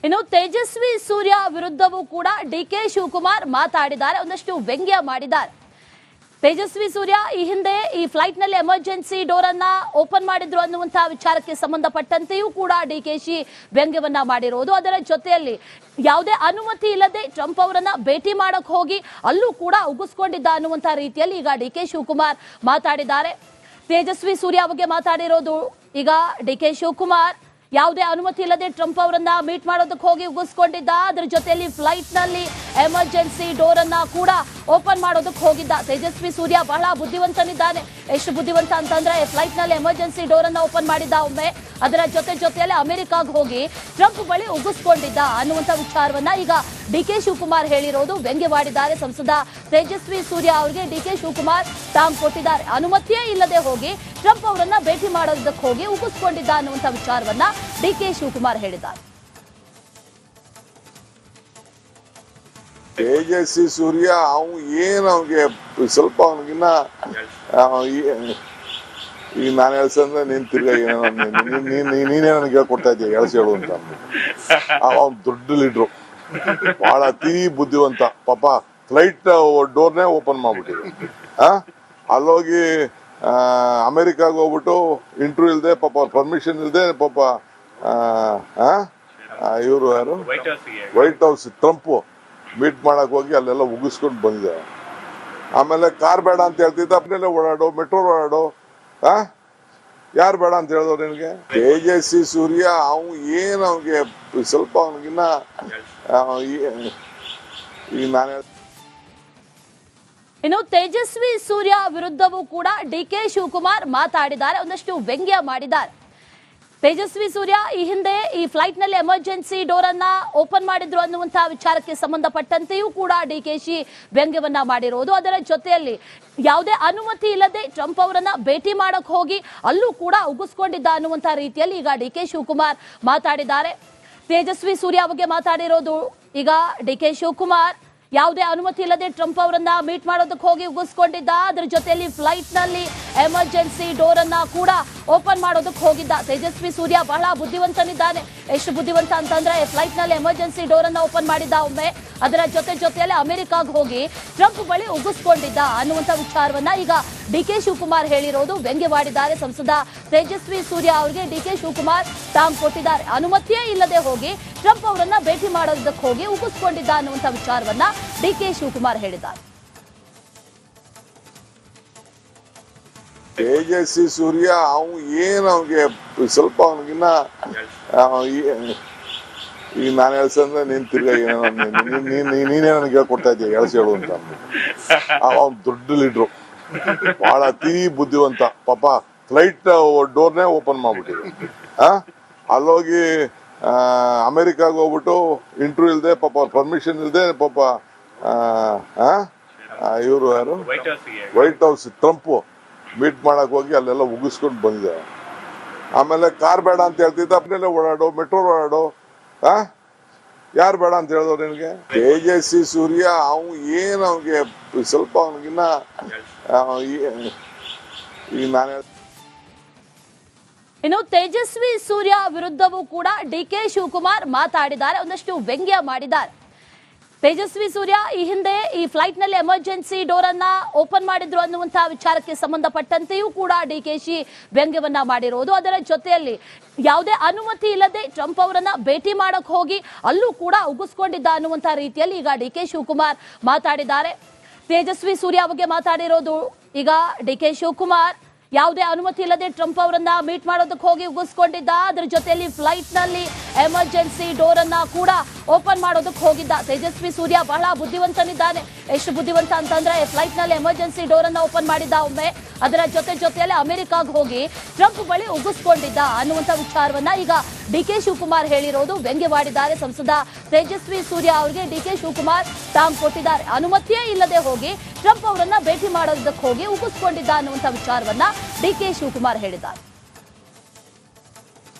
ಇನ್ನು ತೇಜಸ್ವಿ ಸೂರ್ಯ ವಿರುದ್ಧವೂ ಕೂಡ ಡಿಕೆ ಶಿವಕುಮಾರ್ ಮಾತಾಡಿದ್ದಾರೆ, ಒಂದಷ್ಟು ವ್ಯಂಗ್ಯ ಮಾಡಿದ್ದಾರೆ. ತೇಜಸ್ವಿ ಸೂರ್ಯ ಈ ಹಿಂದೆ ಈ ಫ್ಲೈಟ್ ನಲ್ಲಿ ಎಮರ್ಜೆನ್ಸಿ ಡೋರ್ ಅನ್ನ ಓಪನ್ ಮಾಡಿದ್ರು ಅನ್ನುವಂತಹ ವಿಚಾರಕ್ಕೆ ಸಂಬಂಧಪಟ್ಟಂತೆಯೂ ಕೂಡ ಡಿಕೆಶಿ ವ್ಯಂಗ್ಯವನ್ನ ಮಾಡಿರೋದು. ಅದರ ಜೊತೆಯಲ್ಲಿ ಯಾವುದೇ ಅನುಮತಿ ಇಲ್ಲದೆ ಟ್ರಂಪ್ ಅವರನ್ನ ಭೇಟಿ ಮಾಡಕ್ ಹೋಗಿ ಅಲ್ಲೂ ಕೂಡ ಉಗಿಸ್ಕೊಂಡಿದ್ದ ಅನ್ನುವಂತಹ ರೀತಿಯಲ್ಲಿ ಈಗ ಡಿಕೆ ಶಿವಕುಮಾರ್ ಮಾತಾಡಿದ್ದಾರೆ. ತೇಜಸ್ವಿ ಸೂರ್ಯ ಬಗ್ಗೆ ಮಾತಾಡಿರೋದು. ಈಗ ಡಿಕೆ ಶಿವಕುಮಾರ್ ಯಾವುದೇ ಅನುಮತಿ ಇಲ್ಲದೆ ಟ್ರಂಪ್ ಅವರನ್ನ ಮೀಟ್ ಮಾಡೋದಕ್ಕೆ ಹೋಗಿ ಉಗಿಸ್ಕೊಂಡಿದ್ದ. ಅದರ ಜೊತೆಯಲ್ಲಿ ಫ್ಲೈಟ್ ನಲ್ಲಿ ಎಮರ್ಜೆನ್ಸಿ ಡೋರ್ ಅನ್ನ ಕೂಡ ಓಪನ್ ಮಾಡೋದಕ್ಕೆ ಹೋಗಿದ್ದ. ತೇಜಸ್ವಿ ಸೂರ್ಯ ಬಹಳ ಬುದ್ಧಿವಂತನಿದ್ದಾನೆ. ಎಷ್ಟು ಬುದ್ಧಿವಂತ ಅಂತಂದ್ರೆ ಫ್ಲೈಟ್ ನಲ್ಲಿ ಎಮರ್ಜೆನ್ಸಿ ಡೋರ್ ಅನ್ನ ಓಪನ್ ಮಾಡಿದ್ದ ಒಮ್ಮೆ. ಅದರ ಜೊತೆಯಲ್ಲಿ ಅಮೆರಿಕಾಗ್ ಹೋಗಿ ಟ್ರಂಪ್ ಬಳಿ ಉಗಿಸ್ಕೊಂಡಿದ್ದ ಅನ್ನುವಂಥ ವಿಚಾರವನ್ನ ಈಗ ಡಿಕೆ ಶಿವಕುಮಾರ್ ಹೇಳಿರೋದು. ವ್ಯಂಗ್ಯವಾಡಿದ್ದಾರೆ. ಸಂಸದ ತೇಜಸ್ವಿ ಸೂರ್ಯ ಅವರಿಗೆ ಡಿಕೆ ಶಿವಕುಮಾರ್ ಟಾಂಗ್ ಕೊಟ್ಟಿದ್ದಾರೆ. ಅನುಮತಿಯೇ ಇಲ್ಲದೆ ಹೋಗಿ ಟ್ರಂಪ್ ಅವರನ್ನ ಭೇಟಿ ಮಾಡೋದಕ್ಕೆ ಹೋಗಿ ಉಗಿಸ್ಕೊಂಡಿದ್ದ ಅನ್ನುವಂಥ ವಿಚಾರವನ್ನ ಡಿಕೆ ಶಿವಕುಮಾರ್ ಹೇಳಿದ್ದಾರೆ. ತೇಜಸ್ವಿ ಸೂರ್ಯ ಅವ್ನಿಗೆ ಸ್ವಲ್ಪ ಅವನಿಗಿನ್ನ ಈಗ ನಾನು ಎಳ್ಸಂದ್ರೆ ನೀನ್ ತಿರ್ಗಾ ನೀನೇ ನನಗೆ ಹೇಳ್ಕೊಡ್ತಾ ಇದ್ದೀಯ ಎಳ್ಸಿ ಹೇಳು ಅಂತ. ಅವ್ನು ದೊಡ್ಡ ಲೀಡ್ರು, ಬಹಳ ಅತಿ ಬುದ್ಧಿವಂತ. ಪಾಪ ಫ್ಲೈಟ್ ಡೋರ್ನೇ ಓಪನ್ ಮಾಡ್ಬಿಟ್ಟಿದೆ. ಅಲ್ಲೋಗಿ ಅಮೆರಿಕಾಗ ಹೋಗ್ಬಿಟ್ಟು ಇಂಟರ್ವ್ಯೂ ಇಲ್ದೆ, ಪಾಪ ಅವ್ರ ಪರ್ಮಿಷನ್ ಇಲ್ದೆ, ಪಾಪ ಇವರು ಯಾರು ವೈಟ್ ಹೌಸ್ ಟ್ರಂಪ್ ಮೀಟ್ ಮಾಡಕ್ ಹೋಗಿ ಅಲ್ಲೆಲ್ಲ ಉಗಿಸ್ಕೊಂಡು ಬಂದಿದ್ದಾರೆ. ಆಮೇಲೆ ಕಾರ್ ಬೇಡ ಅಂತ ಹೇಳ್ತಿದ್ದ, ಅಪ್ಪನೆಲ್ಲ ಓಡಾಡೋ, ಮೆಟ್ರೋ ಓಡಾಡೋ. ಯಾರು ಬೇಡ ಅಂತ ಹೇಳಿದವ್ರು ನಿನ್ಗೆ? ತೇಜಸ್ವಿ ಸೂರ್ಯ ಅವ್ನಿಗೆ ಸ್ವಲ್ಪ ಅವನಿಗಿನ್ನ ಈಗ ನಾನು ಇನ್ನು ತೇಜಸ್ವಿ ಸೂರ್ಯ ವಿರುದ್ಧವೂ ಕೂಡ ಡಿಕೆ ಶಿವಕುಮಾರ್ ಮಾತಾಡಿದ್ದಾರೆ, ಒಂದಷ್ಟು ವ್ಯಂಗ್ಯ ಮಾಡಿದ್ದಾರೆ. ತೇಜಸ್ವಿ ಸೂರ್ಯ ಈ ಹಿಂದೆ ಈ ಫ್ಲೈಟ್ ನಲ್ಲಿ ಎಮರ್ಜೆನ್ಸಿ ಡೋರ್ ಅನ್ನ ಓಪನ್ ಮಾಡಿದ್ರು ಅನ್ನುವಂತಹ ವಿಚಾರಕ್ಕೆ ಸಂಬಂಧಪಟ್ಟಂತೆಯೂ ಕೂಡ ಡಿಕೆಶಿ ವ್ಯಂಗ್ಯವನ್ನ ಮಾಡಿರೋದು. ಅದರ ಜೊತೆಯಲ್ಲಿ ಯಾವುದೇ ಅನುಮತಿ ಇಲ್ಲದೆ ಟ್ರಂಪ್ ಅವರನ್ನ ಭೇಟಿ ಮಾಡಕ್ ಹೋಗಿ ಅಲ್ಲೂ ಕೂಡ ಉಗಿಸ್ಕೊಂಡಿದ್ದ ಅನ್ನುವಂತಹ ರೀತಿಯಲ್ಲಿ ಈಗ ಡಿಕೆ ಶಿವಕುಮಾರ್ ಮಾತಾಡಿದ್ದಾರೆ. ತೇಜಸ್ವಿ ಸೂರ್ಯ ಬಗ್ಗೆ ಮಾತಾಡಿರೋದು. ಈಗ ಡಿಕೆ ಶಿವಕುಮಾರ್ ಯಾವುದೇ ಅನುಮತಿ ಇಲ್ಲದೆ ಟ್ರಂಪ್ ಅವರನ್ನ ಮೀಟ್ ಮಾಡೋದಕ್ಕೆ ಹೋಗಿ ಉಗಿಸ್ಕೊಂಡಿದ್ದ. ಅದರ ಜೊತೆಯಲ್ಲಿ ಫ್ಲೈಟ್ ನಲ್ಲಿ ಎಮರ್ಜೆನ್ಸಿ ಡೋರ್ ಅನ್ನ ಕೂಡ ಓಪನ್ ಮಾಡೋದಕ್ಕೆ ಹೋಗಿದ್ದ. ತೇಜಸ್ವಿ ಸೂರ್ಯ ಬಹಳ ಬುದ್ಧಿವಂತನಿದ್ದಾನೆ. ಎಷ್ಟು ಬುದ್ಧಿವಂತ ಅಂತಂದ್ರೆ ಫ್ಲೈಟ್ ನಲ್ಲಿ ಎಮರ್ಜೆನ್ಸಿ ಡೋರ್ ಅನ್ನ ಓಪನ್ ಮಾಡಿದ್ದ ಒಮ್ಮೆ. ಅದರ ಜೊತೆಯಲ್ಲಿ ಅಮೆರಿಕಾಗ್ ಹೋಗಿ ಟ್ರಂಪ್ ಬಳಿ ಉಗಿಸ್ಕೊಂಡಿದ್ದ ಅನ್ನುವಂಥ ವಿಚಾರವನ್ನ ಈಗ ಡಿಕೆ ಶಿವಕುಮಾರ್ ಹೇಳಿರೋದು. ವ್ಯಂಗ್ಯವಾಡಿದ್ದಾರೆ. ಸಂಸದ ತೇಜಸ್ವಿ ಸೂರ್ಯ ಅವರಿಗೆ ಡಿಕೆ ಶಿವಕುಮಾರ್ ಟಾಂಗ್ ಕೊಟ್ಟಿದ್ದಾರೆ. ಅನುಮತಿಯೇ ಇಲ್ಲದೆ ಹೋಗಿ ಟ್ರಂಪ್ ಅವರನ್ನ ಭೇಟಿ ಮಾಡೋದಕ್ಕೆ ಹೋಗಿ ಉಗಿಸ್ಕೊಂಡಿದ್ದ ಅನ್ನುವಂಥ ವಿಚಾರವನ್ನ ಡಿಕೆ ಶಿವಕುಮಾರ್ ಹೇಳಿದ್ದಾರೆ. ತೇಜಸ್ವಿ ಸೂರ್ಯ ಅವ್ನಿಗೆ ಸ್ವಲ್ಪ ಅವನಿಗಿನ್ನ ಈಗ ನಾನು ಎಳ್ಸಂದ್ರೆ ನೀನ್ ತಿರ್ಗಾ ನೀನೇ ನನಗೆ ಹೇಳ್ಕೊಡ್ತಾ ಇದ್ದೀಯ ಎಳ್ಸಿ ಹೇಳು ಅಂತ. ಅವ್ನು ದೊಡ್ಡ ಲೀಡ್ರು, ಬಹಳ ಅತಿ ಬುದ್ಧಿವಂತ. ಪಾಪ ಫ್ಲೈಟ್ ಡೋರ್ನೇ ಓಪನ್ ಮಾಡ್ಬಿಟ್ಟಿದೆ. ಅಲ್ಲೋಗಿ ಅಮೆರಿಕಾಗ ಹೋಗ್ಬಿಟ್ಟು ಇಂಟರ್ವ್ಯೂ ಇಲ್ದೆ, ಪಾಪ ಅವ್ರ ಪರ್ಮಿಷನ್ ಇಲ್ದೆ, ಪಾಪ ಇವರು ಯಾರು ವೈಟ್ ಹೌಸ್ ಟ್ರಂಪ್ ಮೀಟ್ ಮಾಡಕ್ ಹೋಗಿ ಅಲ್ಲೆಲ್ಲ ಉಗಿಸ್ಕೊಂಡು ಬಂದಿದ್ದಾರೆ. ಆಮೇಲೆ ಕಾರ್ ಬೇಡ ಅಂತ ಹೇಳ್ತಿದ್ದ, ಅಪ್ಪನೆಲ್ಲ ಓಡಾಡೋ, ಮೆಟ್ರೋ ಓಡಾಡೋ. ಯಾರು ಬೇಡ ಅಂತ ಹೇಳಿದವ್ರು ನಿನ್ಗೆ? ತೇಜಸ್ವಿ ಸೂರ್ಯ ಅವ್ನಿಗೆ ಸ್ವಲ್ಪ ಅವನಿಗಿನ್ನ ಈಗ ನಾನು ಇನ್ನು ತೇಜಸ್ವಿ ಸೂರ್ಯ ವಿರುದ್ಧವೂ ಕೂಡ ಡಿಕೆ ಶಿವಕುಮಾರ್ ಮಾತಾಡಿದ್ದಾರೆ, ಒಂದಷ್ಟು ವ್ಯಂಗ್ಯ ಮಾಡಿದ್ದಾರೆ. ತೇಜಸ್ವಿ ಸೂರ್ಯ ಈ ಹಿಂದೆ ಈ ಫ್ಲೈಟ್ ನಲ್ಲಿ ಎಮರ್ಜೆನ್ಸಿ ಡೋರ್ ಅನ್ನ ಓಪನ್ ಮಾಡಿದ್ರು ಅನ್ನುವಂತಹ ವಿಚಾರಕ್ಕೆ ಸಂಬಂಧಪಟ್ಟಂತೆಯೂ ಕೂಡ ಡಿಕೆಶಿ ವ್ಯಂಗ್ಯವನ್ನ ಮಾಡಿರೋದು. ಅದರ ಜೊತೆಯಲ್ಲಿ ಯಾವುದೇ ಅನುಮತಿ ಇಲ್ಲದೆ ಟ್ರಂಪ್ ಅವರನ್ನ ಭೇಟಿ ಮಾಡಕ್ ಹೋಗಿ ಅಲ್ಲೂ ಕೂಡ ಉಗಿಸ್ಕೊಂಡಿದ್ದ ಅನ್ನುವಂತಹ ರೀತಿಯಲ್ಲಿ ಈಗ ಡಿಕೆ ಶಿವಕುಮಾರ್ ಮಾತಾಡಿದ್ದಾರೆ. ತೇಜಸ್ವಿ ಸೂರ್ಯ ಬಗ್ಗೆ ಮಾತಾಡಿರೋದು. ಈಗ ಡಿಕೆ ಶಿವಕುಮಾರ್ ಯಾವುದೇ ಅನುಮತಿ ಇಲ್ಲದೆ ಟ್ರಂಪ್ ಅವರನ್ನ ಮೀಟ್ ಮಾಡೋದಕ್ಕೆ ಹೋಗಿ ಉಗಿಸ್ಕೊಂಡಿದ್ದ. ಅದರ ಜೊತೆಯಲ್ಲಿ ಫ್ಲೈಟ್ ನಲ್ಲಿ ಎಮರ್ಜೆನ್ಸಿ ಡೋರ್ ಅನ್ನ ಕೂಡ ಓಪನ್ ಮಾಡೋದಕ್ಕೆ ಹೋಗಿದ್ದ. ತೇಜಸ್ವಿ ಸೂರ್ಯ ಬಹಳ ಬುದ್ಧಿವಂತನಿದ್ದಾನೆ. ಎಷ್ಟು ಬುದ್ಧಿವಂತ ಅಂತಂದ್ರೆ ಫ್ಲೈಟ್ ನಲ್ಲಿ ಎಮರ್ಜೆನ್ಸಿ ಡೋರ್ ಅನ್ನ ಓಪನ್ ಮಾಡಿದ್ದ ಒಮ್ಮೆ. ಅದರ ಜೊತೆಯಲ್ಲಿ ಅಮೆರಿಕಾಗ್ ಹೋಗಿ ಟ್ರಂಪ್ ಬಳಿ ಉಗಿಸ್ಕೊಂಡಿದ್ದ ಅನ್ನುವಂಥ ವಿಚಾರವನ್ನ ಈಗ ಡಿಕೆ ಶಿವಕುಮಾರ್ ಹೇಳಿರೋದು. ವ್ಯಂಗ್ಯವಾಡಿದ್ದಾರೆ. ಸಂಸದ ತೇಜಸ್ವಿ ಸೂರ್ಯ ಅವರಿಗೆ ಡಿಕೆ ಶಿವಕುಮಾರ್ ಟಾಂಗ್ ಕೊಟ್ಟಿದ್ದಾರೆ. ಅನುಮತಿಯೇ ಇಲ್ಲದೆ ಹೋಗಿ ಟ್ರಂಪ್ ಅವರನ್ನ ಭೇಟಿ ಮಾಡೋದಕ್ಕೆ ಹೋಗಿ ಉಗಿಸ್ಕೊಂಡಿದ್ದ ಅನ್ನುವಂಥ ವಿಚಾರವನ್ನ ಡಿಕೆ ಶಿವಕುಮಾರ್ ಹೇಳಿದ್ದಾರೆ.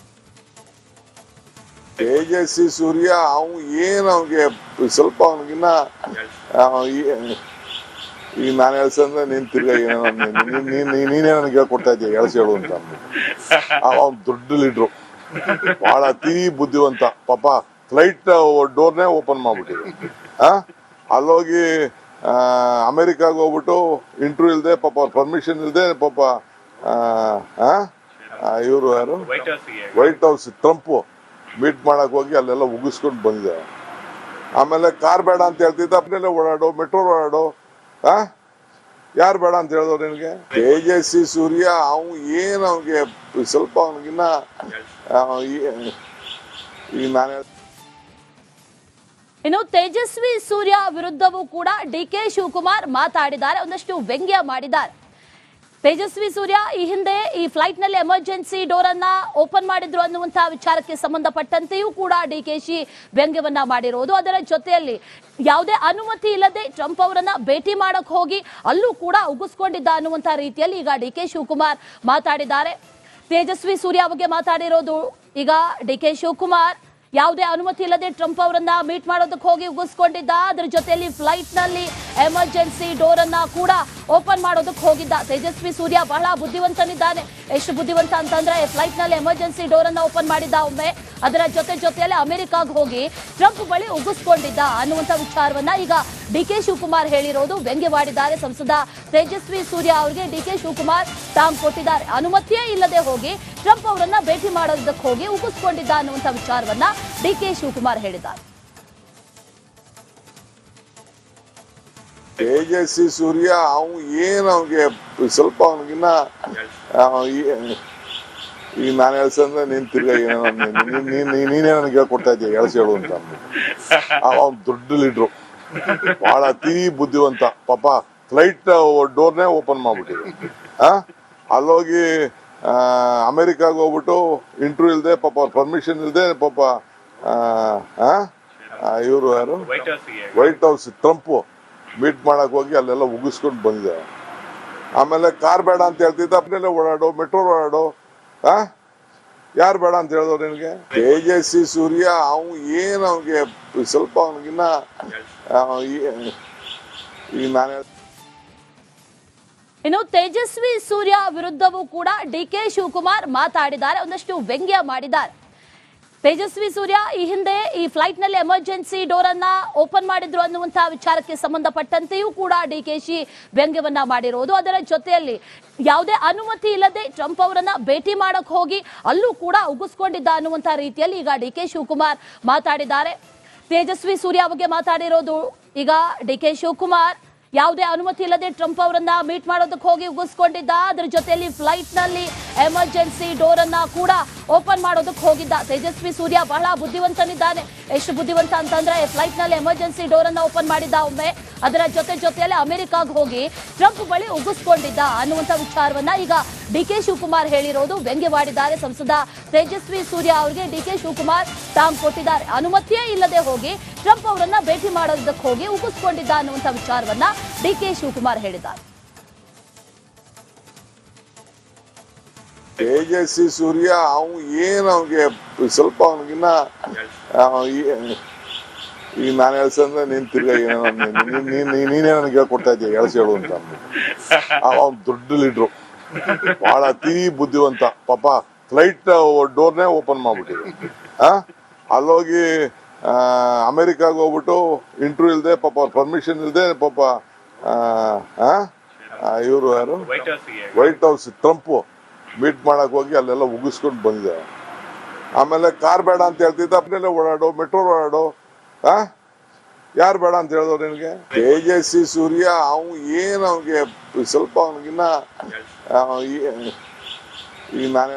ತೇಜಸ್ವಿ ಸೂರ್ಯ ಅವ್ನಿಗೆ ಸ್ವಲ್ಪ ಅವನಿಗಿನ್ನ ಈಗ ನಾನು ಎಳ್ಸಂದ್ರೆ ನೀನ್ ತಿರ್ಗಾ ನೀನೇ ನನಗೆ ಹೇಳ್ಕೊಡ್ತಾ ಇದ್ದೀಯ ಎಳ್ಸಿ ಹೇಳು ಅಂತ. ಅವ್ನು ದೊಡ್ಡ ಲೀಡ್ರು, ಬಹಳ ಅತಿ ಬುದ್ಧಿವಂತ. ಪಾಪ ಫ್ಲೈಟ್ ಡೋರ್ನೇ ಓಪನ್ ಮಾಡ್ಬಿಟ್ಟಿದೆ. ಅಲ್ಲೋಗಿ ಅಮೆರಿಕಾಗ ಹೋಗ್ಬಿಟ್ಟು ಇಂಟರ್ವ್ಯೂ ಇಲ್ಲದೆ ಪಾಪ ಅವ್ರ ಪರ್ಮಿಷನ್ ಇಲ್ಲದೆ ಪಾಪ ಇವರು ಯಾರು ವೈಟ್ ಹೌಸ್ ಟ್ರಂಪ್ ಮೀಟ್ ಮಾಡಕ್ ಹೋಗಿ ಅಲ್ಲೆಲ್ಲ ಉಗಿಸ್ಕೊಂಡು ಬಂದಿದ್ದಾರೆ. ಆಮೇಲೆ ಕಾರ್ ಬೇಡ ಅಂತ ಹೇಳ್ತಿದ್ದ ಅಪ್ನೆಲ್ಲ ಓಡಾಡೋ, ಮೆಟ್ರೋ ಓಡಾಡೋ. ಯಾರು ಬೇಡ ಅಂತ ಹೇಳಿದವ್ರು ನಿನಗೆ? ತೇಜಸ್ವಿ ಸೂರ್ಯ ಏನು ಅವ್ನಿಗೆ ಸ್ವಲ್ಪ ಅವನಿಗಿನ್ನ ಈಗ ನಾನು ಇನ್ನು ತೇಜಸ್ವಿ ಸೂರ್ಯ ವಿರುದ್ಧವೂ ಕೂಡ ಡಿಕೆ ಶಿವಕುಮಾರ್ ಮಾತಾಡಿದ್ದಾರೆ, ಒಂದಷ್ಟು ವ್ಯಂಗ್ಯ ಮಾಡಿದ್ದಾರೆ. ತೇಜಸ್ವಿ ಸೂರ್ಯ ಈ ಹಿಂದೆ ಈ ಫ್ಲೈಟ್ ನಲ್ಲಿ ಎಮರ್ಜೆನ್ಸಿ ಡೋರ್ ಅನ್ನ ಓಪನ್ ಮಾಡಿದ್ರು ಅನ್ನುವಂತಹ ವಿಚಾರಕ್ಕೆ ಸಂಬಂಧಪಟ್ಟಂತೆಯೂ ಕೂಡ ಡಿಕೆಶಿ ವ್ಯಂಗ್ಯವನ್ನ ಮಾಡಿರೋದು. ಅದರ ಜೊತೆಯಲ್ಲಿ ಯಾವುದೇ ಅನುಮತಿ ಇಲ್ಲದೆ ಟ್ರಂಪ್ ಅವರನ್ನ ಭೇಟಿ ಮಾಡಕ್ ಹೋಗಿ ಅಲ್ಲೂ ಕೂಡ ಉಗಿಸ್ಕೊಂಡಿದ್ದ ಅನ್ನುವಂತಹ ರೀತಿಯಲ್ಲಿ ಈಗ ಡಿಕೆ ಶಿವಕುಮಾರ್ ಮಾತಾಡಿದ್ದಾರೆ. ತೇಜಸ್ವಿ ಸೂರ್ಯ ಬಗ್ಗೆ ಮಾತಾಡಿರೋದು ಈಗ ಡಿಕೆ ಶಿವಕುಮಾರ್ ಯಾವುದೇ ಅನುಮತಿ ಇಲ್ಲದೆ ಟ್ರಂಪ್ ಅವರನ್ನ ಮೀಟ್ ಮಾಡೋದಕ್ಕೆ ಹೋಗಿ ಉಗಿಸ್ಕೊಂಡಿದ್ದ. ಅದ್ರ ಜೊತೆಯಲ್ಲಿ ಫ್ಲೈಟ್ ನಲ್ಲಿ ಎಮರ್ಜೆನ್ಸಿ ಡೋರ್ ಅನ್ನ ಕೂಡ ಓಪನ್ ಮಾಡೋದಕ್ಕೆ ಹೋಗಿದ್ದ. ತೇಜಸ್ವಿ ಸೂರ್ಯ ಬಹಳ ಬುದ್ಧಿವಂತನಿದ್ದಾನೆ. ಎಷ್ಟು ಬುದ್ಧಿವಂತ ಅಂತಂದ್ರೆ ಫ್ಲೈಟ್ ನಲ್ಲಿ ಎಮರ್ಜೆನ್ಸಿ ಡೋರ್ ಅನ್ನ ಓಪನ್ ಮಾಡಿದ್ದ ಒಮ್ಮೆ. ಅದರ ಜೊತೆಯಲ್ಲಿ ಅಮೆರಿಕಾಗ್ ಹೋಗಿ ಟ್ರಂಪ್ ಬಳಿ ಉಗಿಸ್ಕೊಂಡಿದ್ದ ಅನ್ನುವಂಥ ವಿಚಾರವನ್ನ ಈಗ ಡಿಕೆ ಶಿವಕುಮಾರ್ ಹೇಳಿರೋದು. ವ್ಯಂಗ್ಯವಾಡಿದ್ದಾರೆ ಸಂಸದ ತೇಜಸ್ವಿ ಸೂರ್ಯ ಅವರಿಗೆ ಡಿಕೆ ಶಿವಕುಮಾರ್ ಟಾಂಗ್ ಕೊಟ್ಟಿದ್ದಾರೆ. ಅನುಮತಿಯೇ ಇಲ್ಲದೆ ಹೋಗಿ ಟ್ರಂಪ್ ಅವರನ್ನ ಭೇಟಿ ಮಾಡೋದಕ್ಕೆ ಹೋಗಿ ಉಗಿಸ್ಕೊಂಡಿದ್ದ ಅನ್ನುವಂಥ ವಿಚಾರವನ್ನ ಡಿಕೆ ಶಿವಕುಮಾರ್ ಹೇಳಿದ್ದಾರೆ. ತೇಜಸ್ವಿ ಸೂರ್ಯ ಏನು ಅವ್ನಿಗೆ ಸ್ವಲ್ಪ ಅವನಿಗಿನ್ನ ಈಗ ನಾನು ಹೇಳ್ಸಂದ್ರೆ ನೀನ್ ತಿರ್ಗಾ ನೀನೇ ನನಗೆ ಹೇಳ್ಕೊಡ್ತಾ ಇದೀಯ ಎಳ್ಸಿ ಹೇಳು ಅಂತ. ಅವ್ನು ದೊಡ್ಡ ಲೀಡ್ರು, ಬಹಳ ಅತಿ ಬುದ್ಧಿವಂತ. ಪಾಪ ಫ್ಲೈಟ್ ಡೋರ್ನೇ ಓಪನ್ ಮಾಡ್ಬಿಟ್ಟಿದೆ. ಅಲ್ಲೋಗಿ ಅಮೆರಿಕಾಗ ಹೋಗ್ಬಿಟ್ಟು ಇಂಟರ್ವ್ಯೂ ಇಲ್ಲದೆ ಪಾಪ ಅವ್ರ ಪರ್ಮಿಷನ್ ಇಲ್ಲದೆ ಪಾಪ ಇವರು ಯಾರು ವೈಟ್ ಹೌಸ್ ಟ್ರಂಪ್ ಮೀಟ್ ಮಾಡಕ್ ಹೋಗಿ ಅಲ್ಲೆಲ್ಲ ಉಗಿಸ್ಕೊಂಡು ಬಂದಿದ್ದಾರೆ. ಆಮೇಲೆ ಕಾರ್ ಬೇಡ ಅಂತ ಹೇಳ್ತಿದ್ದ ಅಪ್ನೆಲ್ಲ ಓಡಾಡೋ, ಮೆಟ್ರೋ ಓಡಾಡೋ. ಯಾರು ಬೇಡ ಅಂತ ಹೇಳಿದವ್ರು ನಿನಗೆ? ತೇಜಸ್ವಿ ಸೂರ್ಯ ಏನು ಅವ್ನಿಗೆ ಸ್ವಲ್ಪ ಅವನಿಗಿನ್ನ ಈಗ ನಾನು ಇನ್ನು ತೇಜಸ್ವಿ ಸೂರ್ಯ ವಿರುದ್ಧವೂ ಕೂಡ ಡಿಕೆ ಶಿವಕುಮಾರ್ ಮಾತಾಡಿದ್ದಾರೆ, ಒಂದಷ್ಟು ವ್ಯಂಗ್ಯ ಮಾಡಿದ್ದಾರೆ. ತೇಜಸ್ವಿ ಸೂರ್ಯ ಈ ಹಿಂದೆ ಈ ಫ್ಲೈಟ್ ನಲ್ಲಿ ಎಮರ್ಜೆನ್ಸಿ ಡೋರ್ ಅನ್ನ ಓಪನ್ ಮಾಡಿದ್ರು ಅನ್ನುವಂತಹ ವಿಚಾರಕ್ಕೆ ಸಂಬಂಧಪಟ್ಟಂತೆಯೂ ಕೂಡ ಡಿಕೆಶಿ ವ್ಯಂಗ್ಯವನ್ನ ಮಾಡಿರೋದು. ಅದರ ಜೊತೆಯಲ್ಲಿ ಯಾವುದೇ ಅನುಮತಿ ಇಲ್ಲದೆ ಟ್ರಂಪ್ ಅವರನ್ನ ಭೇಟಿ ಮಾಡಕ್ ಹೋಗಿ ಅಲ್ಲೂ ಕೂಡ ಉಗಿಸ್ಕೊಂಡಿದ್ದ ಅನ್ನುವಂತಹ ರೀತಿಯಲ್ಲಿ ಈಗ ಡಿಕೆ ಶಿವಕುಮಾರ್ ಮಾತಾಡಿದ್ದಾರೆ. ತೇಜಸ್ವಿ ಸೂರ್ಯ ಬಗ್ಗೆ ಮಾತಾಡಿರೋದು ಈಗ ಡಿಕೆ ಶಿವಕುಮಾರ್ ಯಾವುದೇ ಅನುಮತಿ ಇಲ್ಲದೆ ಟ್ರಂಪ್ ಅವರನ್ನ ಮೀಟ್ ಮಾಡೋದಕ್ಕೆ ಹೋಗಿ ಉಗಿಸ್ಕೊಂಡಿದ್ದ. ಅದ್ರ ಜೊತೆಯಲ್ಲಿ ಫ್ಲೈಟ್ ನಲ್ಲಿ ಎಮರ್ಜೆನ್ಸಿ ಡೋರ್ ಅನ್ನ ಕೂಡ ಓಪನ್ ಮಾಡೋದಕ್ಕೆ ಹೋಗಿದ್ದ. ತೇಜಸ್ವಿ ಸೂರ್ಯ ಬಹಳ ಬುದ್ಧಿವಂತನಿದ್ದಾನೆ. ಎಷ್ಟು ಬುದ್ಧಿವಂತ ಅಂತಂದ್ರೆ ಫ್ಲೈಟ್ ನಲ್ಲಿ ಎಮರ್ಜೆನ್ಸಿ ಡೋರ್ ಅನ್ನ ಓಪನ್ ಮಾಡಿದ್ದ ಒಮ್ಮೆ. ಅದರ ಜೊತೆಯಲ್ಲಿ ಅಮೆರಿಕಾಗ್ ಹೋಗಿ ಟ್ರಂಪ್ ಬಳಿ ಉಗಿಸ್ಕೊಂಡಿದ್ದ ಅನ್ನುವಂಥ ವಿಚಾರವನ್ನ ಈಗ ಡಿಕೆ ಶಿವಕುಮಾರ್ ಹೇಳಿರೋದು. ವ್ಯಂಗ್ಯವಾಡಿದ್ದಾರೆ ಸಂಸದ ತೇಜಸ್ವಿ ಸೂರ್ಯ ಅವರಿಗೆ ಡಿಕೆ ಶಿವಕುಮಾರ್ ಟಾಂಗ್ ಕೊಟ್ಟಿದ್ದಾರೆ. ಅನುಮತಿಯೇ ಇಲ್ಲದೆ ಹೋಗಿ ಟ್ರಂಪ್ ಅವರನ್ನ ಭೇಟಿ ಮಾಡೋದಕ್ಕೆ ಹೋಗಿ ಉಗಿಸ್ಕೊಂಡಿದ್ದ ಅನ್ನುವಂಥ ವಿಚಾರವನ್ನ ಡಿಕೆ ಶಿವಕುಮಾರ್ ಹೇಳಿದ್ದಾರೆ. ತೇಜಸ್ವಿ ಸೂರ್ಯ ಏನು ಅವ್ನಿಗೆ ಸ್ವಲ್ಪ ಅವನಿಗಿನ್ನ ಈಗ ನಾನು ಹೇಳ್ಸಂದ್ರೆ ನೀನ್ ತಿರ್ಗಾ ನೀನೇ ನನಗೆ ಹೇಳ್ಕೊಡ್ತಾ ಇದೀಯ ಎಳ್ಸಿ ಹೇಳು ಅಂತ. ಅವ್ನು ದೊಡ್ಡ ಲೀಡ್ರು, ಬಹಳ ಅತಿ ಬುದ್ಧಿವಂತ. ಪಾಪ ಫ್ಲೈಟ್ ಡೋರ್ನೇ ಓಪನ್ ಮಾಡ್ಬಿಟ್ಟಿದೆ. ಅಲ್ಲೋಗಿ ಅಮೆರಿಕಾಗ ಹೋಗ್ಬಿಟ್ಟು ಇಂಟರ್ವ್ಯೂ ಇಲ್ಲದೆ ಪಾಪ ಅವ್ರ ಪರ್ಮಿಷನ್ ಇಲ್ಲದೆ ಪಾಪ ಇವರು ಯಾರು ವೈಟ್ ಹೌಸ್ ಟ್ರಂಪ್ ಮೀಟ್ ಮಾಡಕ್ ಹೋಗಿ ಅಲ್ಲೆಲ್ಲ ಉಗಿಸ್ಕೊಂಡು ಬಂದಿದ್ದಾರೆ. ಆಮೇಲೆ ಕಾರ್ ಬೇಡ ಅಂತ ಹೇಳ್ತಿದ್ದ ಅಪ್ನೆಲ್ಲ ಓಡಾಡೋ, ಮೆಟ್ರೋ ಓಡಾಡೋ. ಯಾರು ಬೇಡ ಅಂತ ಹೇಳಿದವ್ರು ನಿನಗೆ? ತೇಜಸ್ವಿ ಸೂರ್ಯ ಏನು ಅವ್ನಿಗೆ ಸ್ವಲ್ಪ ಅವನಿಗಿನ್ನ ಈಗ ನಾನು